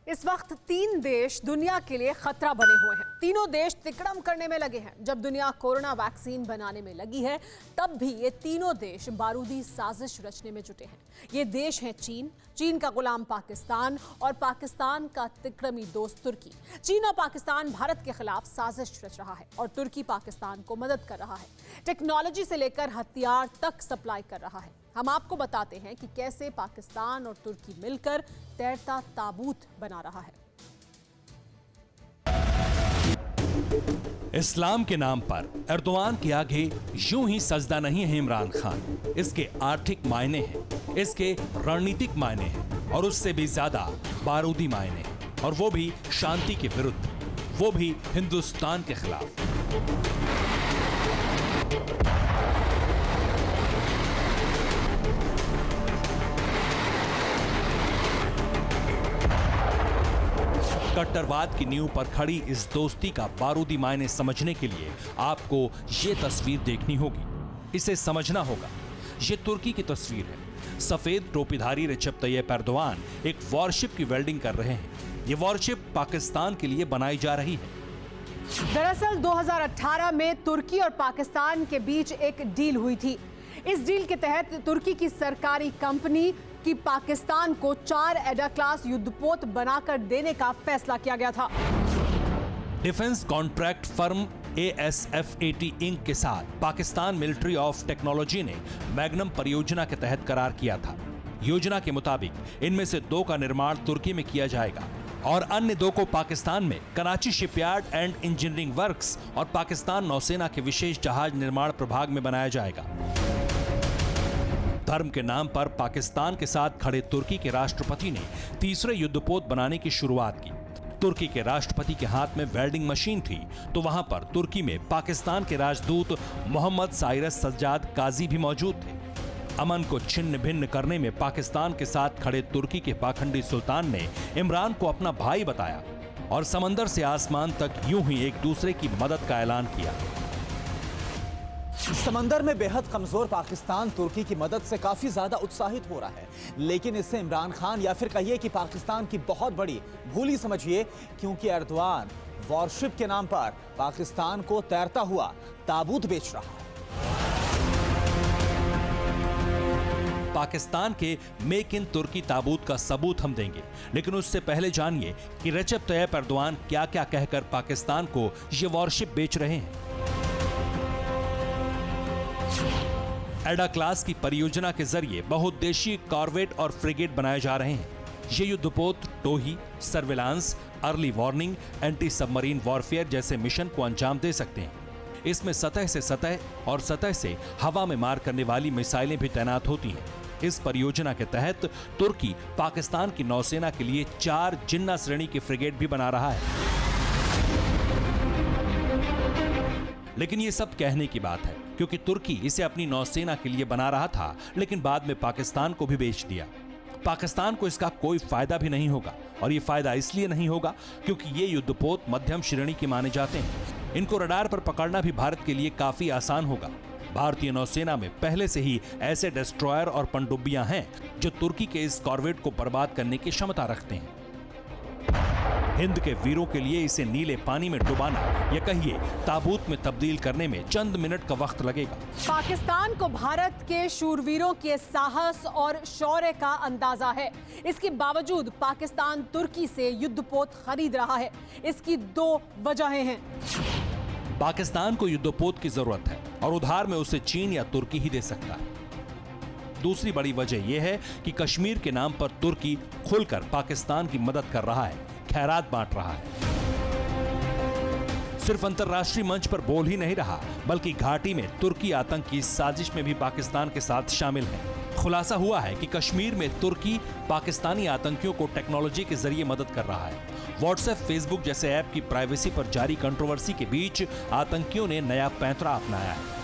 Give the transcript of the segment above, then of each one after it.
इस वक्त 3 देश दुनिया के लिए खतरा बने हुए हैं। तीनों देश तिकड़म करने में लगे हैं। जब दुनिया कोरोना वैक्सीन बनाने में लगी है, तब भी ये तीनों देश बारूदी साजिश रचने में जुटे हैं। ये देश हैं चीन का गुलाम पाकिस्तान और पाकिस्तान का तिकड़मी दोस्त तुर्की। चीन और पाकिस्तान भारत के खिलाफ साजिश रच रहा है और तुर्की पाकिस्तान को मदद कर रहा है। टेक्नोलॉजी से लेकर हथियार तक सप्लाई कर रहा है। हम आपको बताते हैं कि कैसे पाकिस्तान और तुर्की मिलकर तैरता ताबूत बना रहा है। इस्लाम के नाम पर एर्दोआन के आगे यूं ही सजदा नहीं है इमरान खान। इसके आर्थिक मायने हैं, इसके रणनीतिक मायने हैं और उससे भी ज्यादा बारूदी मायने हैं, और वो भी शांति के विरुद्ध, वो भी हिंदुस्तान के खिलाफ। कट्टरवाद की नींव पर खड़ी इस दोस्ती का बारूदी मायने समझने के लिए आपको ये तस्वीर देखनी होगी। इसे समझना होगा। ये तुर्की की तस्वीर है। सफेद टोपीधारी रेचेप तैयप एर्दोआन एक वॉरशिप की वेल्डिंग कर रहे हैं। ये वॉरशिप पाकिस्तान के लिए बनाई जा रही है। दरअसल 2018 में तुर्की और पाकिस्तान के बीच एक डील हुई थी। इस डील के तहत तुर्की की सरकारी कंपनी कि पाकिस्तान को 4 एडा क्लास युद्धपोत बनाकर देने का फैसला किया गया था। Defence contract firm ASFAT Inc के साथ पाकिस्तान मिलिट्री ऑफ टेक्नोलॉजी ने मैग्नम परियोजना के तहत करार किया था। योजना के मुताबिक इनमें से 2 का निर्माण तुर्की में किया जाएगा और अन्य 2 को पाकिस्तान में Karachi shipyard and engineering works और पाकिस्तान नौसेना के विशेष जहाज निर्माण प्रभाग में बनाया जाएगा। धर्म के नाम पर पाकिस्तान के साथ खड़े तुर्की के राष्ट्रपति ने तीसरे युद्धपोत बनाने की शुरुआत की। तुर्की के राष्ट्रपति के हाथ में वेल्डिंग मशीन थी, तो वहां पर तुर्की में पाकिस्तान के राजदूत मोहम्मद साइरस सज्जाद काजी भी मौजूद थे। अमन को छिन्न भिन्न करने में पाकिस्तान के साथ खड़े तुर्की के पाखंडी सुल्तान ने इमरान को अपना भाई बताया और समंदर से आसमान तक यूं ही एक दूसरे की मदद का ऐलान किया। समंदर में बेहद कमजोर पाकिस्तान तुर्की की मदद से काफी ज्यादा उत्साहित हो रहा है, लेकिन इससे इमरान खान या फिर कहिए कि पाकिस्तान की बहुत बड़ी भूल ही समझिए, क्योंकि एर्दोआन वॉरशिप के नाम पर पाकिस्तान को तैरता हुआ ताबूत बेच रहा है। पाकिस्तान के मेक इन तुर्की ताबूत का सबूत हम देंगे, लेकिन उससे पहले जानिए कि रेचेप तैयप एर्दोआन क्या क्या कहकर पाकिस्तान को ये वॉरशिप बेच रहे हैं। एडा क्लास की परियोजना के जरिए बहुउद्देशीय कॉर्वेट और फ्रिगेट बनाए जा रहे हैं। ये युद्धपोत टोही, surveillance, early warning, anti submarine warfare जैसे मिशन को अंजाम दे सकते हैं। इसमें सतह से सतह और सतह से हवा में मार करने वाली मिसाइलें भी तैनात होती हैं। इस परियोजना के तहत तुर्की पाकिस्तान की नौसेना के लिए 4 जिन्ना श्रेणी की फ्रिगेट भी बना रहा है। लेकिन ये सब कहने की बात है, क्योंकि तुर्की इसे अपनी नौसेना के लिए बना रहा था, लेकिन बाद में पाकिस्तान को भी बेच दिया। पाकिस्तान को इसका कोई फायदा भी नहीं होगा, और ये फायदा इसलिए नहीं होगा क्योंकि ये युद्धपोत मध्यम श्रेणी के माने जाते हैं। इनको रडार पर पकड़ना भी भारत के लिए काफी आसान होगा। भारतीय नौसेना में पहले से ही ऐसे डिस्ट्रॉयर और पनडुब्बियां हैं जो तुर्की के इस कॉर्वेट को बर्बाद करने की क्षमता रखते हैं। हिंद के वीरों के लिए इसे नीले पानी में डुबाना या कहिए ताबूत में तब्दील करने में चंद मिनट का वक्त लगेगा। पाकिस्तान को भारत के शूरवीरों के साहस और शौर्य का अंदाजा है। इसके बावजूद पाकिस्तान तुर्की से युद्धपोत खरीद रहा है। इसकी 2 वजहें हैं। पाकिस्तान को युद्धपोत की जरूरत है और उधार में उसे चीन या तुर्की ही दे सकता है। दूसरी बड़ी वजह यह है कि कश्मीर के नाम पर तुर्की खुलकर पाकिस्तान की मदद कर रहा है, खैरात बांट रहा है। सिर्फ अंतर्राष्ट्रीय मंच पर बोल ही नहीं रहा, बल्कि घाटी में तुर्की आतंक की साजिश में भी पाकिस्तान के साथ शामिल है। खुलासा हुआ है कि कश्मीर में तुर्की पाकिस्तानी आतंकियों को टेक्नोलॉजी के जरिए मदद कर रहा है। व्हाट्सएप, फेसबुक जैसे ऐप की प्राइवेसी पर जारी कंट्रोवर्सी के बीच आतंकियों ने नया पैंतरा अपनाया है।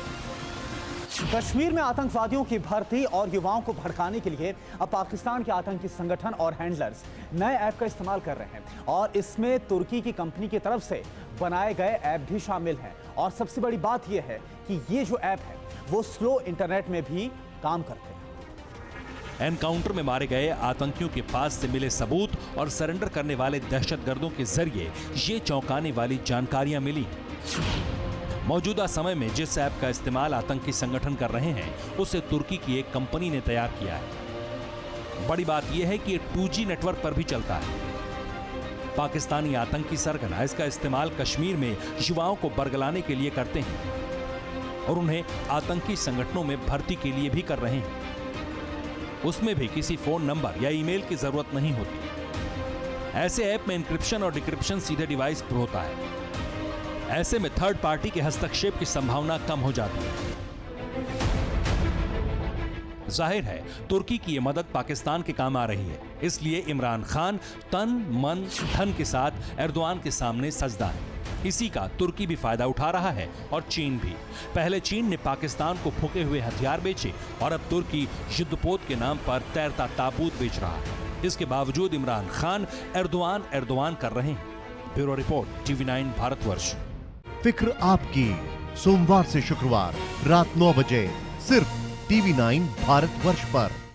कश्मीर में आतंकवादियों की भर्ती और युवाओं को भड़काने के लिए अब पाकिस्तान के आतंकी संगठन और हैंडलर्स नए ऐप का इस्तेमाल कर रहे हैं, और इसमें तुर्की की कंपनी की तरफ से बनाए गए ऐप भी शामिल हैं। और सबसे बड़ी बात यह है कि ये जो ऐप है वो स्लो इंटरनेट में भी काम करते हैं। एनकाउंटर में मारे गए आतंकियों के पास से मिले सबूत और सरेंडर करने वाले दहशतगर्दों के जरिए ये चौंकाने वाली जानकारियां मिली। मौजूदा समय में जिस ऐप का इस्तेमाल आतंकी संगठन कर रहे हैं उसे तुर्की की एक कंपनी ने तैयार किया है। बड़ी बात यह है कि ये 2G नेटवर्क पर भी चलता है। पाकिस्तानी आतंकी सरगना इसका इस्तेमाल कश्मीर में युवाओं को बरगलाने के लिए करते हैं और उन्हें आतंकी संगठनों में भर्ती के लिए भी कर रहे हैं। उसमें भी किसी फोन नंबर या ईमेल की जरूरत नहीं होती। ऐसे ऐप में इंक्रिप्शन और डिक्रिप्शन सीधे डिवाइस पर होता है। ऐसे में थर्ड पार्टी के हस्तक्षेप की संभावना कम हो जाती है। जाहिर है तुर्की की ये मदद पाकिस्तान के काम आ रही है, इसलिए इमरान खान तन मन धन के साथ एर्दोआन के सामने सजदा है। इसी का तुर्की भी फायदा उठा रहा है और चीन भी। पहले चीन ने पाकिस्तान को फूके हुए हथियार बेचे और अब तुर्की युद्धपोत के नाम पर तैरता ताबूत बेच रहा है। इसके बावजूद इमरान खान एर्दोआन कर रहे हैं। Bureau report, TV9 Bharatvarsh. फिक्र आपकी, सोमवार से शुक्रवार रात 9 बजे सिर्फ TV9 भारतवर्ष पर।